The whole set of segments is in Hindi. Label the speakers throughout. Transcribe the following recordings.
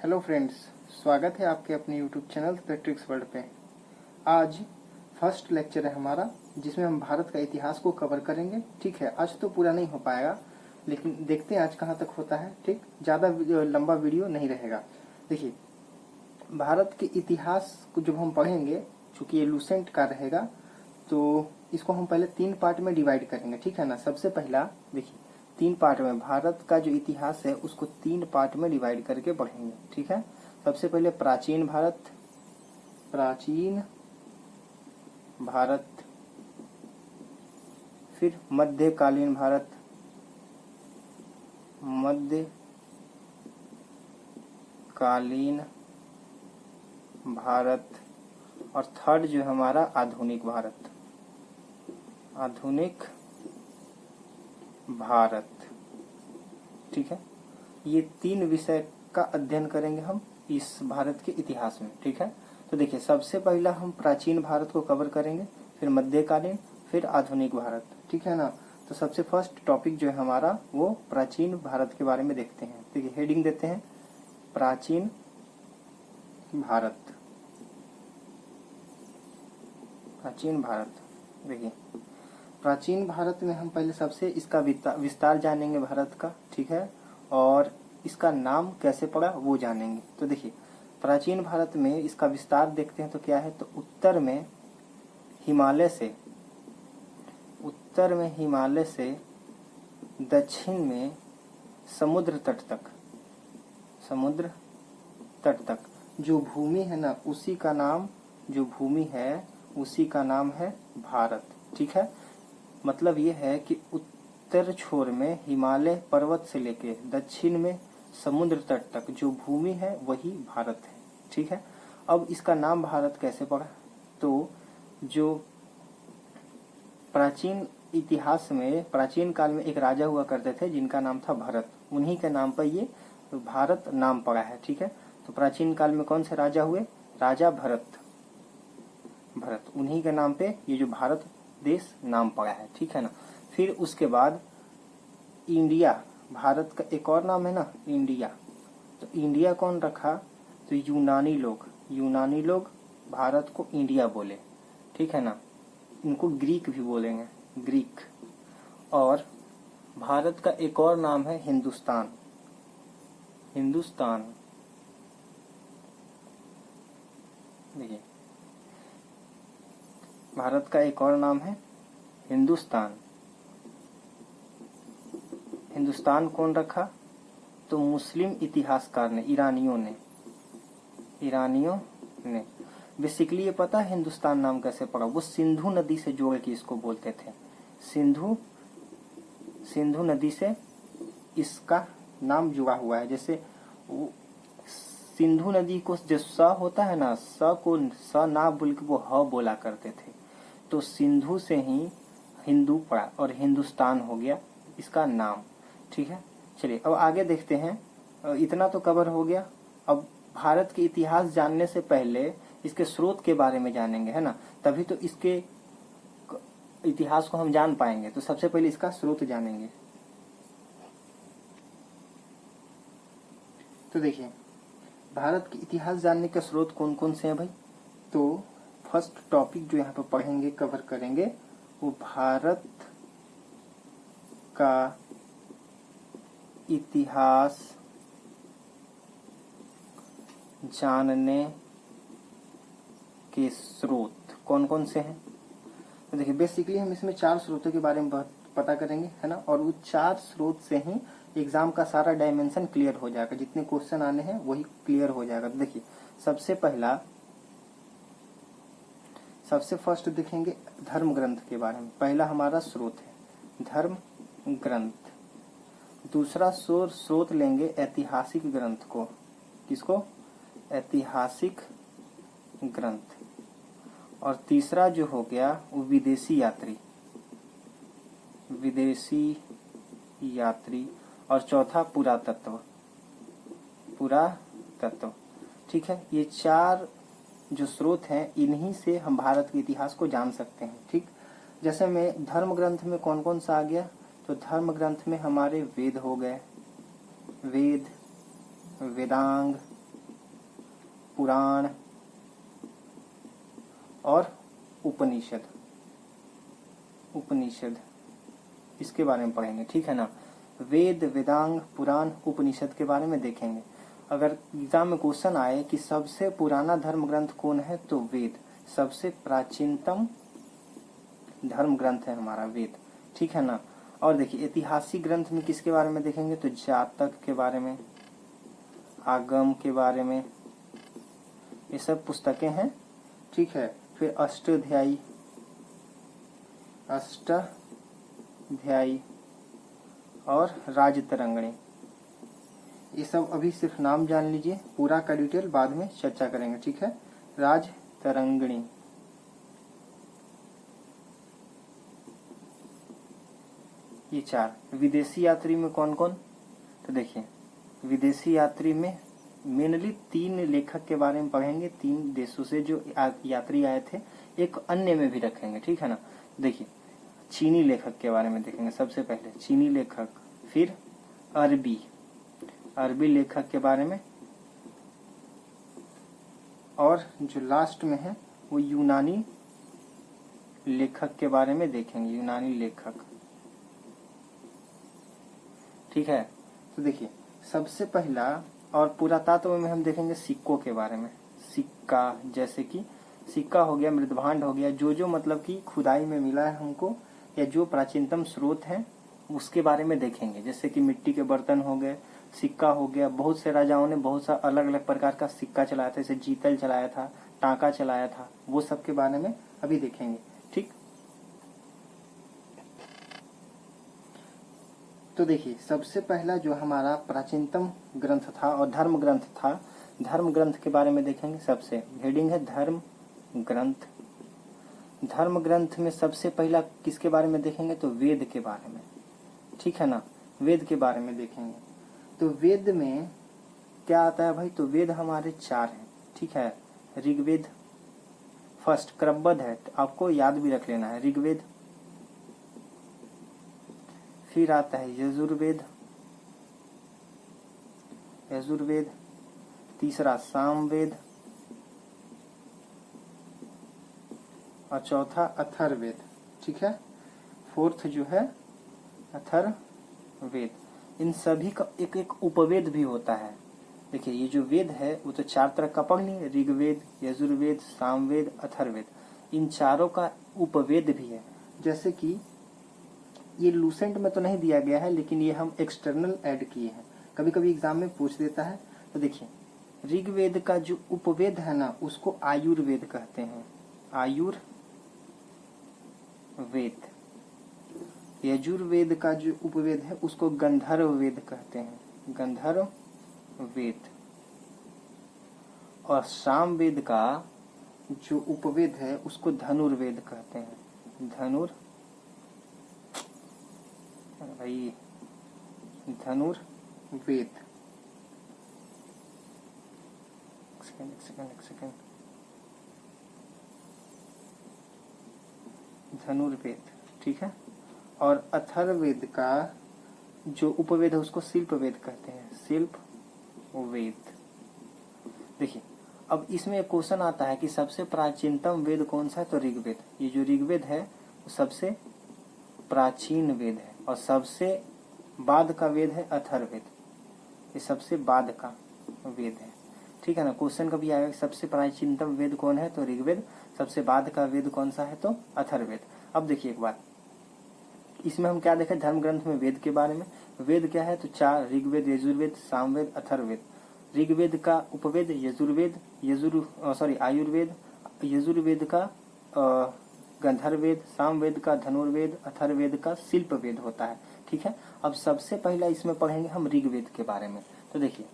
Speaker 1: हेलो फ्रेंड्स, स्वागत है आपके अपने YouTube channel the tricks world पे। आज फर्स्ट लेक्चर है हमारा, जिसमें हम भारत का इतिहास को कवर करेंगे। ठीक है, आज तो पूरा नहीं हो पाएगा, लेकिन देखते हैं आज कहाँ तक होता है। ठीक, ज़्यादा लंबा वीडियो नहीं रहेगा। देखिए, भारत के इतिहास को जब हम पढ़ेंगे, चूँकि ये लूसेंट का रहेगा, तो इसको हम पहले 3 पार्ट में डिवाइड करेंगे। ठीक है ना। सबसे पहला देखिए, 3 पार्ट में भारत का जो इतिहास है उसको 3 पार्ट में डिवाइड करके पढ़ेंगे। ठीक है। सबसे पहले प्राचीन भारत, फिर मध्यकालीन भारत, और थर्ड जो है हमारा आधुनिक भारत। ठीक है, ये 3 विषय का अध्ययन करेंगे हम इस भारत के इतिहास में। ठीक है, तो देखिए, सबसे पहला हम प्राचीन भारत को कवर करेंगे, फिर मध्यकालीन, फिर आधुनिक भारत। ठीक है ना। तो सबसे फर्स्ट टॉपिक जो है हमारा वो प्राचीन भारत के बारे में देखते हैं। देखिए, हेडिंग देते हैं प्राचीन भारत। देखिए, प्राचीन भारत में हम पहले सबसे इसका विस्तार जानेंगे भारत का। ठीक है, और इसका नाम कैसे पड़ा वो जानेंगे। तो देखिए, प्राचीन भारत में इसका विस्तार देखते हैं तो क्या है, तो उत्तर में हिमालय से दक्षिण में समुद्र तट तक जो भूमि है ना, उसी का नाम है भारत। ठीक है, मतलब ये है कि उत्तर छोर में हिमालय पर्वत से लेके दक्षिण में समुद्र तट तक जो भूमि है वही भारत है। ठीक है, अब इसका नाम भारत कैसे पड़ा, तो जो प्राचीन इतिहास में प्राचीन काल में एक राजा हुआ करते थे जिनका नाम था भरत, उन्हीं के नाम पर ये भारत नाम पड़ा है। ठीक है, तो प्राचीन काल में कौन से राजा हुए, राजा भरत, उन्हीं के नाम पे ये जो भारत देश नाम पड़ा है। ठीक है ना। फिर उसके बाद इंडिया, भारत का एक और नाम है ना इंडिया। तो इंडिया कौन रखा, तो यूनानी लोग भारत को इंडिया बोले। ठीक है ना, इनको ग्रीक भी बोलेंगे, ग्रीक। और भारत का एक और नाम है हिंदुस्तान। देखिए, भारत का एक और नाम है हिंदुस्तान कौन रखा, तो मुस्लिम इतिहासकार ने, ईरानियों ने। बेसिकली ये पता है हिंदुस्तान नाम कैसे पड़ा, वो सिंधु नदी से जोड़ के इसको बोलते थे। सिंधु नदी से इसका नाम जुड़ा हुआ है। जैसे वो सिंधु नदी को जो स होता है ना, स को स ना बोल के वो ह बोला करते थे, तो सिंधु से ही हिंदू पड़ा और हिंदुस्तान हो गया इसका नाम। ठीक है, चलिए अब आगे देखते हैं। इतना तो कवर हो गया। अब भारत के इतिहास जानने से पहले इसके स्रोत के बारे में जानेंगे, है ना, तभी तो इसके इतिहास को हम जान पाएंगे। तो सबसे पहले इसका स्रोत जानेंगे। तो देखिए, भारत के इतिहास जानने के स्रोत कौन कौन से हैं भाई। तो फर्स्ट टॉपिक जो यहाँ पर पढ़ेंगे, कवर करेंगे, वो भारत का इतिहास जानने के स्रोत कौन कौन से हैं। तो देखिए, बेसिकली हम इसमें 4 स्रोतों के बारे में पता करेंगे, है ना, और वो 4 स्रोत से ही एग्जाम का सारा डायमेंशन क्लियर हो जाएगा, जितने क्वेश्चन आने हैं वही क्लियर हो जाएगा। तो देखिए, सबसे फर्स्ट देखेंगे धर्म ग्रंथ के बारे में। पहला हमारा स्रोत है धर्म ग्रंथ। दूसरा स्रोत लेंगे ऐतिहासिक ग्रंथ को। किसको, ऐतिहासिक ग्रंथ। और तीसरा जो हो गया वो विदेशी यात्री। और चौथा पुरातत्व। ठीक है, ये 4 जो स्रोत हैं, इन्हीं से हम भारत के इतिहास को जान सकते हैं। ठीक, जैसे में धर्म ग्रंथ में कौन कौन सा आ गया, तो धर्म ग्रंथ में हमारे वेद हो गए, वेदांग, पुराण और उपनिषद। उपनिषद इसके बारे में पढ़ेंगे, ठीक है ना। वेद, वेदांग, पुराण, उपनिषद के बारे में देखेंगे। अगर एग्जाम में क्वेश्चन आए कि सबसे पुराना धर्म ग्रंथ कौन है, तो वेद सबसे प्राचीनतम धर्म ग्रंथ है हमारा वेद, ठीक है ना। और देखिए ऐतिहासिक ग्रंथ में किसके बारे में देखेंगे, तो जातक के बारे में, आगम के बारे में, ये सब पुस्तकें हैं, ठीक है। फिर अष्टाध्यायी, अष्टाध्यायी और राजतरंगिणी, ये सब अभी सिर्फ नाम जान लीजिए, पूरा का डिटेल बाद में चर्चा करेंगे, ठीक है। राजतरंगिणी, ये 4। विदेशी यात्री में कौन कौन, तो देखिए विदेशी यात्री में मेनली 3 लेखक के बारे में पढ़ेंगे, 3 देशों से जो यात्री आए थे, एक अन्य में भी रखेंगे, ठीक है ना। देखिए चीनी लेखक के बारे में देखेंगे सबसे पहले, चीनी लेखक, फिर अरबी लेखक के बारे में, और जो लास्ट में है वो यूनानी लेखक के बारे में देखेंगे, यूनानी लेखक, ठीक है। तो देखिए सबसे पहला, और पुरातत्व में हम देखेंगे सिक्कों के बारे में। सिक्का, जैसे कि सिक्का हो गया, मृदभांड हो गया, जो मतलब कि खुदाई में मिला है हमको, या जो प्राचीनतम स्रोत है उसके बारे में देखेंगे। जैसे कि मिट्टी के बर्तन हो गए, सिक्का हो गया, बहुत से राजाओं ने बहुत सा अलग अलग प्रकार का सिक्का चलाया था, जैसे जीतल चलाया था, टांका चलाया था, वो सब के बारे में अभी देखेंगे, ठीक। तो देखिए सबसे पहला जो हमारा प्राचीनतम ग्रंथ था और धर्म ग्रंथ था, धर्म ग्रंथ के बारे में देखेंगे। सबसे हेडिंग है धर्म ग्रंथ। धर्म ग्रंथ में सबसे पहला किसके बारे में देखेंगे, तो वेद के बारे में, ठीक है ना। वेद के बारे में देखेंगे। तो वेद में क्या आता है भाई, तो वेद हमारे 4 हैं, ठीक है। ऋग्वेद फर्स्ट क्रमबद्ध है, तो आपको याद भी रख लेना है, ऋग्वेद, फिर आता है यजुर्वेद, तीसरा सामवेद, और चौथा अथर्ववेद, ठीक है। फोर्थ जो है अथर्ववेद। इन सभी का एक एक उपवेद भी होता है। देखिए ये जो वेद है वो तो 4 तरह का पढ़ लिए, ऋग्वेद, यजुर्वेद, सामवेद, अथर्ववेद, इन चारों का उपवेद भी है। जैसे कि ये लूसेंट में तो नहीं दिया गया है, लेकिन ये हम एक्सटर्नल ऐड किए हैं, कभी कभी एग्जाम में पूछ देता है। तो देखिए ऋग्वेद का जो उपवेद है ना, उसको आयुर्वेद कहते हैं, आयुर्वेद। यजुर्वेद का जो उपवेद है उसको गंधर्व वेद कहते हैं, गंधर्व वेद। और सामवेद का जो उपवेद है उसको धनुर्वेद कहते हैं, धनुर्वेद। एक सेकंड, धनुर्वेद, ठीक है। और अथर्ववेद का जो उपवेद है उसको शिल्पवेद कहते हैं, शिल्पवेद। देखिए अब इसमें एक क्वेश्चन आता है कि सबसे प्राचीनतम वेद कौन सा है, तो ऋग्वेद। ये जो ऋग्वेद है वो सबसे प्राचीन वेद है, और सबसे बाद का वेद है अथर्ववेद, ये सबसे बाद का वेद है, ठीक है ना। क्वेश्चन कभी आएगा सबसे प्राचीनतम वेद कौन है, तो ऋग्वेद। सबसे बाद का वेद कौन सा है, तो अथर्ववेद। अब देखिए एक बात, इसमें हम क्या देखें, धर्म ग्रंथ में वेद के बारे में। वेद क्या है, तो 4, ऋग्वेद, यजुर्वेद, सामवेद, अथर्ववेद। ऋग्वेद का उपवेद आयुर्वेद, यजुर्वेद का गंधर्ववेद, सामवेद का धनुर्वेद, अथर्ववेद का शिल्पवेद होता है, ठीक है। अब सबसे पहला इसमें पढ़ेंगे हम ऋग्वेद के बारे में। तो देखिए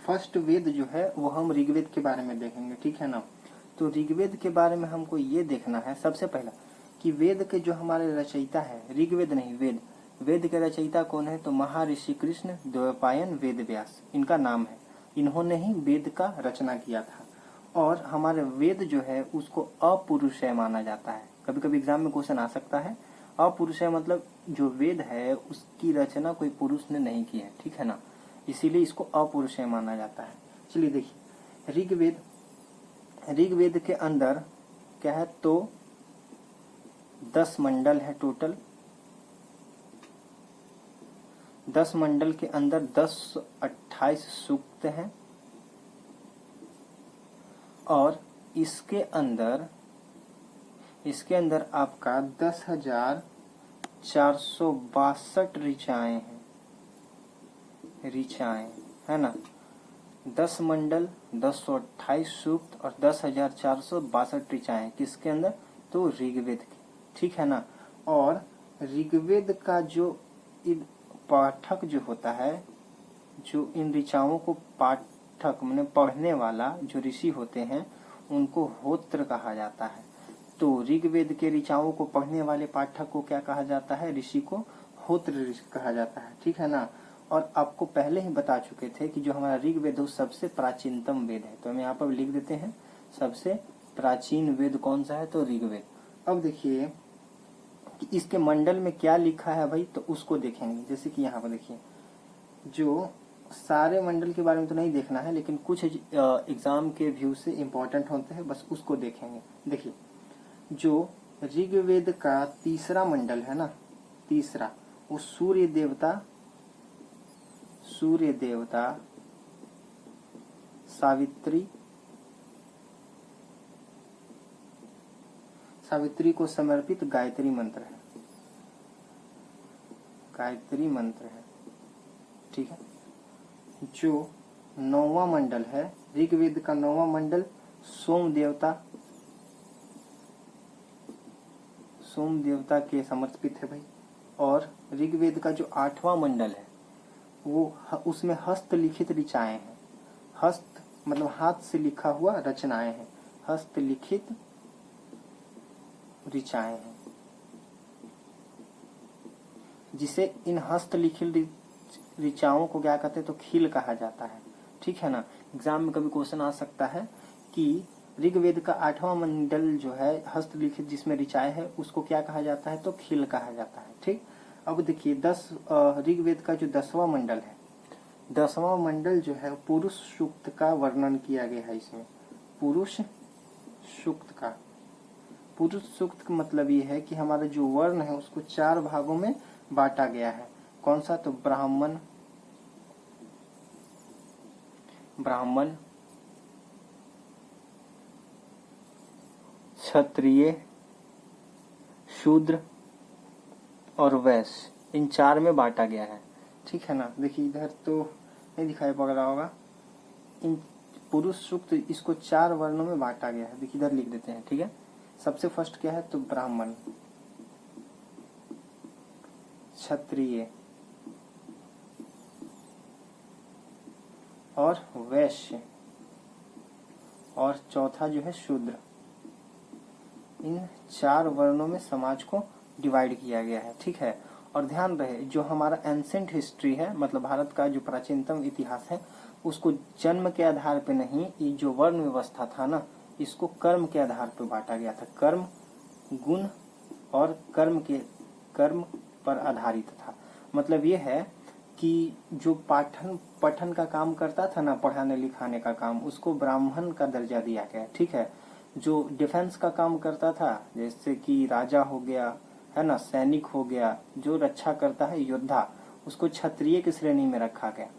Speaker 1: फर्स्ट वेद जो है वो हम ऋग्वेद के बारे में देखेंगे, ठीक है ना। तो ऋग्वेद के बारे में हमको ये देखना है सबसे पहला कि वेद के जो हमारे रचयिता है, ऋग्वेद नहीं वेद के रचयिता कौन है, तो महर्षि कृष्ण द्वैपायन वेद व्यास, इनका नाम है। इन्होंने ही वेद का रचना किया था। और हमारे वेद जो है उसको अपुरुषेय माना जाता है। कभी कभी एग्जाम में क्वेश्चन आ सकता है,
Speaker 2: अपुरुष है मतलब जो वेद है उसकी रचना कोई पुरुष ने नहीं की है, ठीक है ना, इसीलिए इसको अपुरुष माना जाता है।
Speaker 1: चलिए देखिए, ऋग्वेद के अंदर क्या है तो
Speaker 2: 10 मंडल है टोटल। 10 मंडल के अंदर 28 सूक्त हैं और इसके अंदर आपका 10,462 ऋचाएं हैं, है ना। 10 मंडल, 1028 सूक्त और 10,462 ऋचाएं किसके अंदर, तो ऋग्वेद की, ठीक है ना।
Speaker 1: और ऋग्वेद का जो
Speaker 2: पाठक जो होता है, जो इन ऋचाओं को पाठक मैंने पढ़ने वाला जो ऋषि होते हैं उनको होत्र कहा जाता है। तो ऋग्वेद के ऋचाओं को पढ़ने वाले पाठक को क्या कहा जाता है, ऋषि को
Speaker 1: होत्र ऋषि कहा जाता है, ठीक है ना।
Speaker 2: और आपको पहले ही बता चुके थे कि जो हमारा ऋग्वेद है सबसे प्राचीनतम वेद है, तो हम यहाँ पर लिख देते हैं सबसे प्राचीन वेद कौन सा है, तो ऋग्वेद।
Speaker 1: अब देखिए
Speaker 2: कि इसके मंडल में क्या लिखा है भाई, तो उसको देखेंगे। जैसे कि यहाँ पर देखिए,
Speaker 1: जो सारे मंडल के बारे में तो नहीं देखना है, लेकिन कुछ एग्जाम के व्यू से इम्पोर्टेंट होते हैं, बस उसको देखेंगे। देखिए, जो ऋग्वेद का तीसरा मंडल है ना, तीसरा, वो सूर्य देवता सावित्री को समर्पित गायत्री मंत्र है, ठीक है। जो 9वां मंडल है, ऋग्वेद का 9वां मंडल सोम देवता के समर्पित है भाई।
Speaker 2: और ऋग्वेद का जो 8वां मंडल है वो उसमें हस्तलिखित ऋचाएं हैं। हस्त
Speaker 1: मतलब हाथ से लिखा हुआ रचनाएं हैं,
Speaker 2: हस्तलिखित ऋचाएं हैं, जिसे इन हस्तलिखित ऋचाओं को क्या कहते हैं, तो खील कहा जाता है, ठीक है ना। एग्जाम में कभी क्वेश्चन आ सकता है कि ऋग्वेद का 8वां मंडल जो है हस्तलिखित जिसमें ऋचाएं है उसको क्या कहा जाता है, तो खील कहा जाता है, ठीक।
Speaker 1: अब देखिए ऋग्वेद का जो 10वां मंडल है, 10वां मंडल जो है पुरुष सूक्त का वर्णन किया गया है इसमें। पुरुष सूक्त का मतलब ये है कि हमारा जो वर्ण है उसको 4 भागों में बांटा गया है। कौन सा, तो ब्राह्मण,
Speaker 2: क्षत्रिय, शूद्र और वैश्य, इन 4 में बांटा गया है,
Speaker 1: ठीक है ना। देखिए इधर तो नहीं दिखाई पड़ रहा होगा, इन पुरुष सूक्त इसको 4 वर्णों में बांटा गया है। देखिए इधर लिख देते हैं, ठीक है। सबसे फर्स्ट क्या है, तो ब्राह्मण, क्षत्रिय और वैश्य, और चौथा जो है शूद्र। इन 4 वर्णों में समाज को डिवाइड किया गया है, ठीक है। और ध्यान रहे, जो हमारा एंसेंट हिस्ट्री है, मतलब भारत का जो प्राचीनतम इतिहास है, उसको जन्म के आधार पे नहीं, ये जो वर्ण व्यवस्था था ना, इसको कर्म के आधार पे बांटा गया था। कर्म, गुण और कर्म पर आधारित था। मतलब ये है कि जो पठन का काम करता था ना, पढ़ाने लिखाने का काम, उसको ब्राह्मण का दर्जा दिया गया, ठीक है। जो डिफेंस का काम करता था, जैसे कि राजा हो गया, है ना, सैनिक हो गया, जो रक्षा करता है, योद्धा, उसको क्षत्रिय की श्रेणी में रखा गया।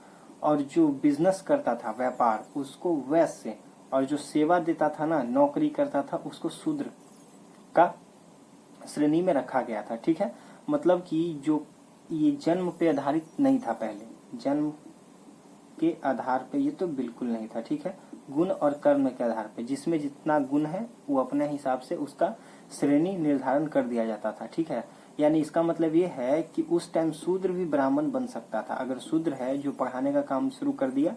Speaker 1: और जो बिजनेस करता था, व्यापार, उसको वैश्य, और जो सेवा देता था ना, नौकरी करता था, उसको शूद्र का श्रेणी में रखा गया था, ठीक है। मतलब कि जो ये जन्म पे आधारित नहीं था, पहले जन्म के आधार पे ये तो बिल्कुल नहीं था, ठीक है। गुण और कर्म के आधार पे, जिसमें जितना गुण है वो अपने हिसाब से उसका श्रेणी निर्धारण कर दिया जाता था, ठीक है। यानी इसका मतलब ये है कि उस टाइम शूद्र भी ब्राह्मण बन सकता था। अगर शूद्र है जो पढ़ाने का काम शुरू कर दिया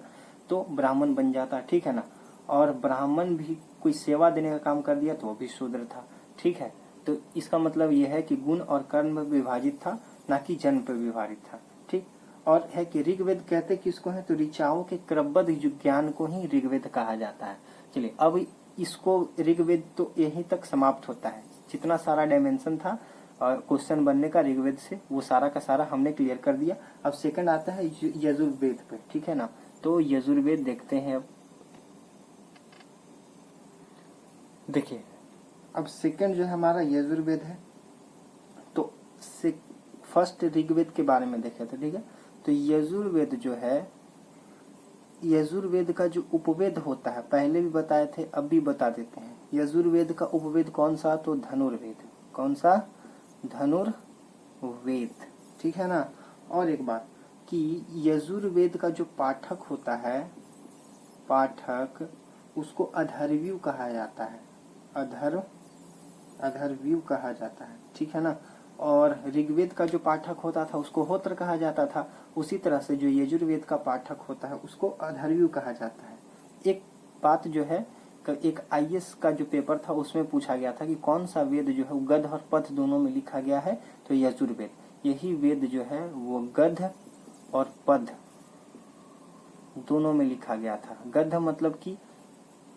Speaker 1: तो ब्राह्मण बन जाता, ठीक है ना। और ब्राह्मण भी कोई सेवा देने का काम कर दिया तो वो भी शूद्र था, ठीक है। तो इसका मतलब ये है कि गुण और कर्म विभाजित था, ना कि जन्म पर विभाजित था, ठीक। और है कि ऋग्वेद कहते किसको है, तो ऋचाओं के क्रमबद्ध ज्ञान को ही ऋग्वेद कहा जाता है। चलिए अब इसको ऋग्वेद तो यहीं तक समाप्त होता है, जितना सारा डायमेंशन था
Speaker 2: और क्वेश्चन बनने का ऋग्वेद से, वो सारा का सारा हमने क्लियर कर दिया। अब सेकंड आता है यजुर्वेद पे, ठीक है ना। तो यजुर्वेद देखते हैं। अब देखिए,
Speaker 1: अब सेकंड जो है हमारा यजुर्वेद है।
Speaker 2: तो फर्स्ट ऋग्वेद के बारे में देखे थे, ठीक है। तो यजुर्वेद जो है, यजुर्वेद का जो उपवेद होता है, पहले भी बताए थे, अब भी बता देते हैं। यजुर्वेद का उपवेद कौन सा? तो धनुर्वेद। कौन सा? धनुर्वेद,
Speaker 1: ठीक है ना। और एक बात
Speaker 2: कि यजुर्वेद का जो पाठक होता है, पाठक, उसको अधर्व्यू कहा जाता है। अधर्व्यू कहा जाता है, ठीक है ना। और ऋग्वेद का जो पाठक होता था उसको होत्र कहा जाता था। उसी तरह से जो यजुर्वेद का पाठक होता है उसको अधर्व्यू कहा जाता है। एक बात जो है, एक आईएएस का जो पेपर था उसमें पूछा गया था कि कौन सा वेद जो है गद्य और पद्य दोनों में लिखा गया है, तो यजुर्वेद। यही वेद जो है वो गद्य और पद्य दोनों में लिखा गया था। गद्य मतलब कि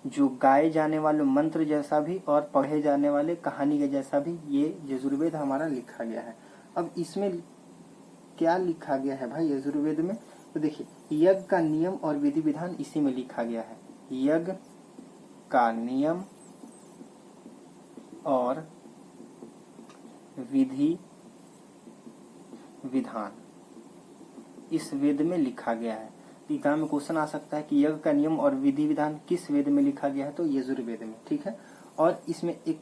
Speaker 2: जो गाए जाने वाले मंत्र जैसा भी और पढ़े जाने वाले कहानी के जैसा भी, ये यजुर्वेद हमारा लिखा गया है। अब इसमें क्या लिखा गया है भाई यजुर्वेद में? तो देखिए, यज्ञ का नियम और विधि विधान इसी में लिखा गया है। यज्ञ का नियम और विधि विधान इस वेद में लिखा गया है। एग्जाम में क्वेश्चन आ सकता है कि यज्ञ का नियम और विधि विधान किस वेद में लिखा गया है? तो यजुर्वेद में, ठीक है। और इसमें एक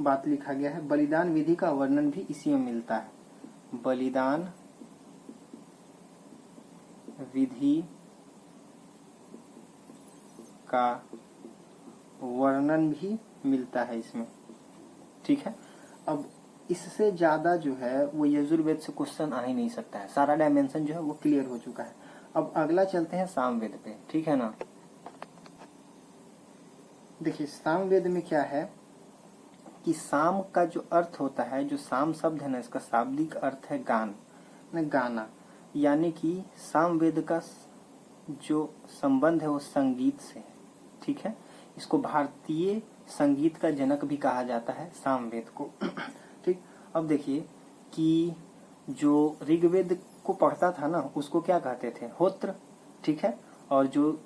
Speaker 2: बात लिखा गया है, बलिदान विधि का वर्णन भी इसी में मिलता है। बलिदान विधि का वर्णन भी मिलता है इसमें, ठीक है। अब इससे ज्यादा जो है वो यजुर्वेद से क्वेश्चन आ ही नहीं सकता है। सारा डायमेंशन जो है वो क्लियर हो चुका है। अब अगला चलते हैं सामवेद पे, ठीक है ना। देखिए, सामवेद में क्या है कि साम का जो अर्थ होता है, जो साम शब्द है ना, इसका शाब्दिक अर्थ है गान, गाना। यानी कि सामवेद का जो संबंध है वो संगीत से है, ठीक है। इसको भारतीय संगीत का जनक भी कहा जाता है, सामवेद को, ठीक। अब देखिए कि जो ऋग्वेद को पढ़ता था ना उसको क्या कहते थे? होत्र, ठीक है। और जो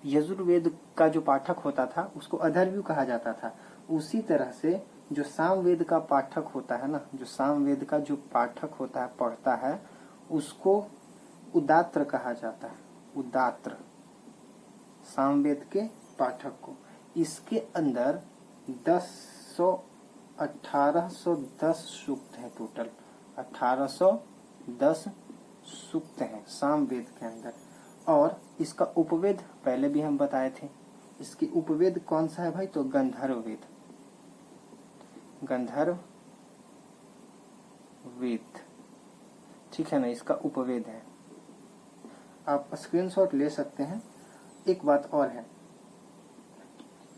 Speaker 2: यजुर्वेद का जो पाठक होता था उसको अधर्व्यू कहा जाता था। उसी तरह से जो सामवेद का पाठक होता है ना, जो सामवेद का जो पाठक होता है, पढ़ता है, उसको उदात्र कहा जाता है। उदात्र, सामवेद के पाठक को। इसके अंदर 1810 सूक्त है टोटल। 1810 सूक्त है सामवेद के अंदर। और इसका उपवेद पहले भी हम बताए थे। इसकी उपवेद कौन सा है भाई? तो गंधर्व वेद। गंधर्व वेद, ठीक है ना, इसका उपवेद है। आप स्क्रीनशॉट ले सकते हैं। एक बात और है,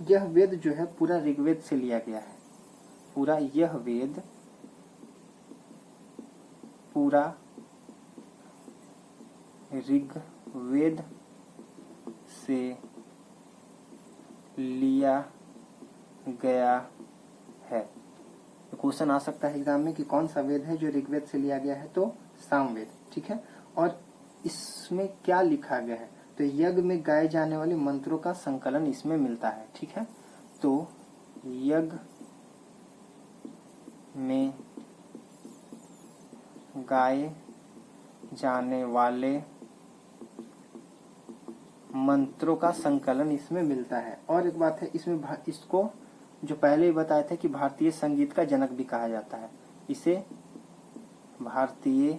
Speaker 2: यह वेद जो है पूरा ऋग्वेद से लिया गया है। पूरा यह वेद पूरा ऋग्वेद से लिया गया है। क्वेश्चन आ सकता है एग्जाम में कि कौन सा वेद है जो ऋग्वेद से लिया गया है? तो सामवेद, ठीक है। और इसमें क्या लिखा गया है? तो यज्ञ में गाए जाने वाले मंत्रों का संकलन इसमें मिलता है, ठीक है। तो यज्ञ में गाए जाने वाले मंत्रों का संकलन इसमें मिलता है। और एक बात है, इसमें इसको जो पहले ही बताए थे कि भारतीय संगीत का जनक भी कहा जाता है। इसे भारतीय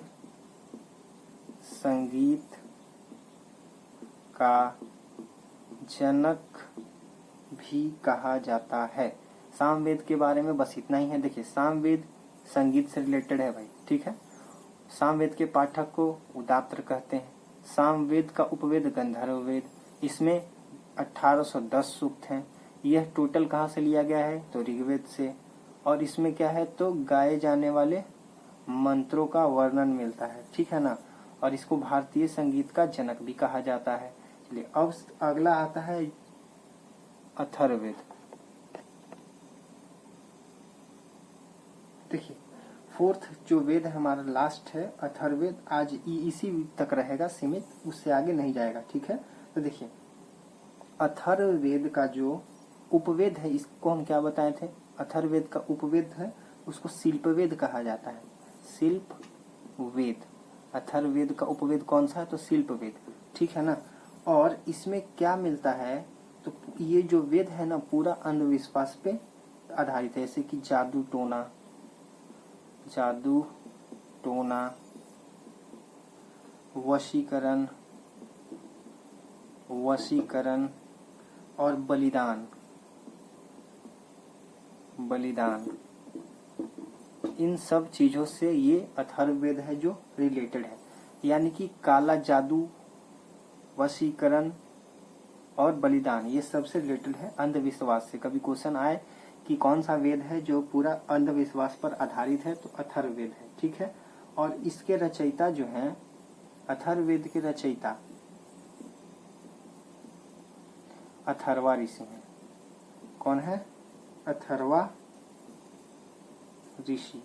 Speaker 2: संगीत का जनक भी कहा जाता है। सामवेद के बारे में बस इतना ही है। देखिए, सामवेद संगीत से रिलेटेड है भाई, ठीक है। सामवेद के पाठक को उदात्र कहते हैं। सामवेद का उपवेद गंधर्व वेद। इसमें 1810 सूक्त हैं। यह टोटल कहाँ से लिया गया है? तो ऋग्वेद से। और इसमें क्या है? तो गाए जाने वाले मंत्रों का वर्णन मिलता है, ठीक है ना। और इसको भारतीय संगीत का जनक भी कहा जाता है। चलिए, अब अगला आता है अथर्ववेद। देखिए,
Speaker 1: फोर्थ जो वेद है हमारा लास्ट है अथर्ववेद, आज इसी तक रहेगा सीमित, उससे आगे नहीं जाएगा। ठीक है, तो देखिए अथर्ववेद का जो उपवेद है इसको हम क्या बताए थे, अथर्ववेद का उपवेद है उसको शिल्पवेद कहा जाता है। शिल्पवेद, अथर्ववेद का उपवेद कौन सा है, तो शिल्पवेद। ठीक है ना, और इसमें क्या मिलता है, तो ये जो वेद है ना पूरा अंधविश्वास पे आधारित है, जैसे कि जादू टोना, वशीकरण और बलिदान, इन सब चीजों से ये अथर्ववेद है जो रिलेटेड है। यानी कि काला जादू, वशीकरण और बलिदान ये सबसे रिलेटेड है अंधविश्वास से। कभी क्वेश्चन आए कि कौन सा वेद है जो पूरा अंधविश्वास पर आधारित है, तो अथर्ववेद है। ठीक है, और इसके रचयिता जो हैं, अथर्ववेद के रचयिता अथर्वा ऋषि हैं। कौन है, अथर्वा ऋषि।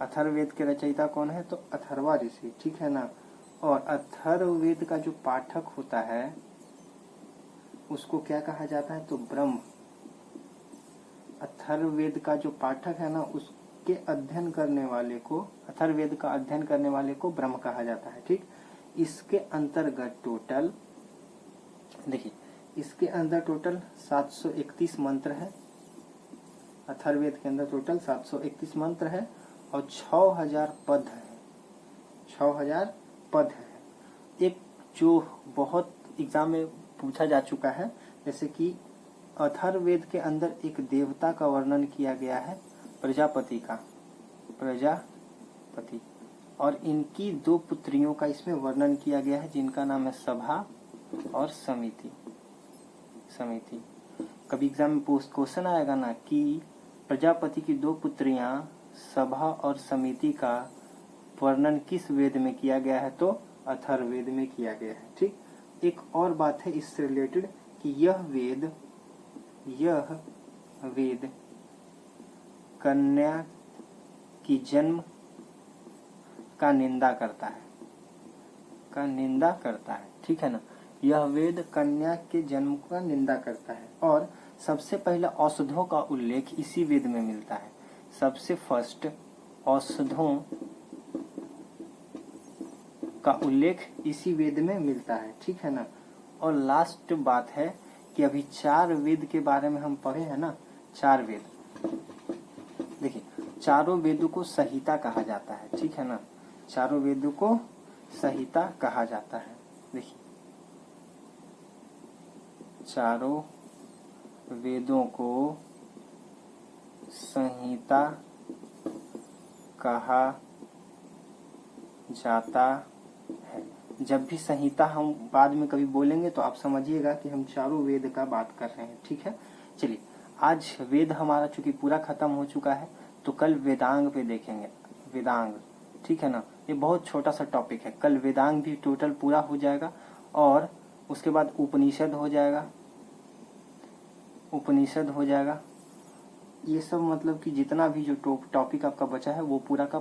Speaker 1: अथर्ववेद के रचयिता कौन है, तो अथर्वा ऋषि। ठीक है ना, और अथर्ववेद का जो पाठक होता है उसको क्या कहा जाता है, तो ब्रह्म। अथर्ववेद का जो पाठक है ना उसके अध्ययन करने वाले को, अथर्ववेद का अध्ययन करने वाले को ब्रह्म कहा जाता है। ठीक, इसके अंतर्गत टोटल देखिए, इसके अंदर टोटल 731 मंत्र है। अथर्ववेद के अंदर टोटल 731 मंत्र है और 6000 पद है, 6000 पद है। एक जो बहुत एग्जाम में पूछा जा चुका है, जैसे कि अथर्ववेद के अंदर एक देवता का वर्णन किया गया है, प्रजापति का, प्रजापति, और इनकी 2 पुत्रियों का इसमें वर्णन किया गया है जिनका नाम है सभा और समिति। कभी एग्जाम में क्वेश्चन आएगा ना कि प्रजापति की 2 पुत्रियां सभा और समिति का वर्णन किस वेद में किया गया है, तो अथर्ववेद में किया गया है। ठीक, एक और बात है इससे रिलेटेड कि यह वेद कन्या की जन्म का निंदा करता है, ठीक है ना, यह वेद कन्या के जन्म का निंदा करता है। और सबसे पहले औषधों का उल्लेख इसी वेद में मिलता है। सबसे फर्स्ट औषधों का उल्लेख इसी वेद में मिलता है। ठीक है ना, और लास्ट बात है कि अभी 4 वेद के बारे में हम पढ़े हैं ना, 4 वेद। देखिए, चारों वेदों को संहिता कहा जाता है। ठीक है ना, चारों वेदों को संहिता कहा जाता है। देखिए, चारों वेदों को संहिता कहा जाता है। जब भी संहिता हम बाद में कभी बोलेंगे तो आप समझिएगा कि हम चारों वेद का बात कर रहे हैं। ठीक है, चलिए, आज वेद हमारा चूंकि पूरा खत्म हो चुका है तो कल वेदांग पे देखेंगे। वेदांग, ठीक है ना, ये बहुत छोटा सा टॉपिक है। कल वेदांग भी टोटल पूरा हो जाएगा और उसके बाद उपनिषद हो जाएगा। ये सब मतलब कि जितना भी जो टॉपिक आपका बचा है वो पूरा का